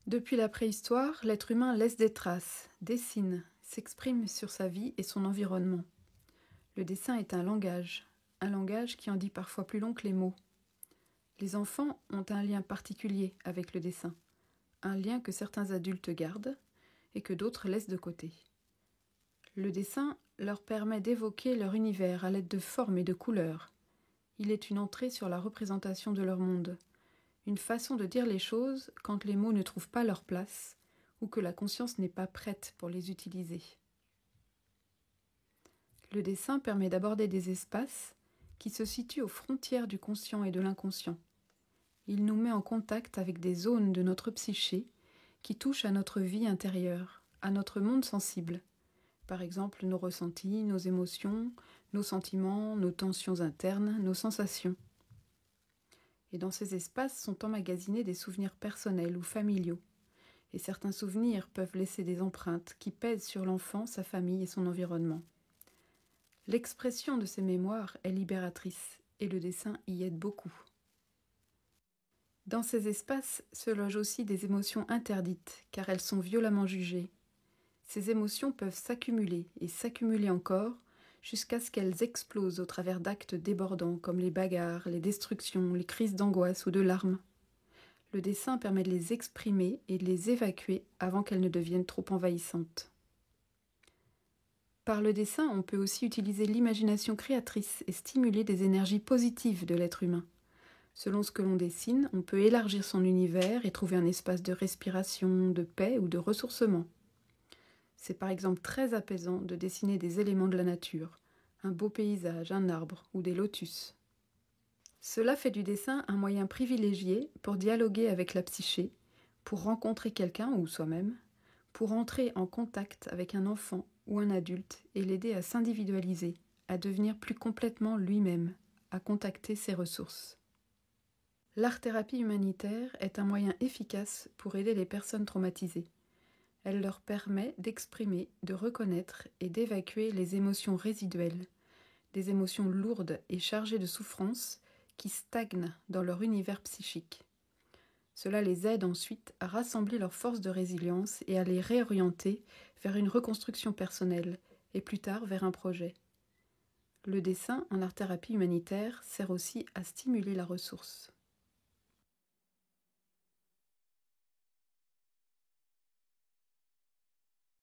Depuis la préhistoire, l'être humain laisse des traces, dessine, s'exprime sur sa vie et son environnement. Le dessin est un langage qui en dit parfois plus long que les mots. Les enfants ont un lien particulier avec le dessin, un lien que certains adultes gardent et que d'autres laissent de côté. Le dessin leur permet d'évoquer leur univers à l'aide de formes et de couleurs. Il est une entrée sur la représentation de leur monde, une façon de dire les choses quand les mots ne trouvent pas leur place ou que la conscience n'est pas prête pour les utiliser. Le dessin permet d'aborder des espaces qui se situent aux frontières du conscient et de l'inconscient. Il nous met en contact avec des zones de notre psyché qui touchent à notre vie intérieure, à notre monde sensible. Par exemple, nos ressentis, nos émotions, nos sentiments, nos tensions internes, nos sensations. Et dans ces espaces sont emmagasinés des souvenirs personnels ou familiaux. Et certains souvenirs peuvent laisser des empreintes qui pèsent sur l'enfant, sa famille et son environnement. L'expression de ces mémoires est libératrice et le dessin y aide beaucoup. Dans ces espaces se logent aussi des émotions interdites, car elles sont violemment jugées. Ces émotions peuvent s'accumuler et s'accumuler encore jusqu'à ce qu'elles explosent au travers d'actes débordants comme les bagarres, les destructions, les crises d'angoisse ou de larmes. Le dessin permet de les exprimer et de les évacuer avant qu'elles ne deviennent trop envahissantes. Par le dessin, on peut aussi utiliser l'imagination créatrice et stimuler des énergies positives de l'être humain. Selon ce que l'on dessine, on peut élargir son univers et trouver un espace de respiration, de paix ou de ressourcement. C'est par exemple très apaisant de dessiner des éléments de la nature, un beau paysage, un arbre ou des lotus. Cela fait du dessin un moyen privilégié pour dialoguer avec la psyché, pour rencontrer quelqu'un ou soi-même, pour entrer en contact avec un enfant ou un adulte et l'aider à s'individualiser, à devenir plus complètement lui-même, à contacter ses ressources. L'art-thérapie humanitaire est un moyen efficace pour aider les personnes traumatisées. Elle leur permet d'exprimer, de reconnaître et d'évacuer les émotions résiduelles, des émotions lourdes et chargées de souffrance qui stagnent dans leur univers psychique. Cela les aide ensuite à rassembler leurs forces de résilience et à les réorienter vers une reconstruction personnelle et plus tard vers un projet. Le dessin en art-thérapie humanitaire sert aussi à stimuler la ressource.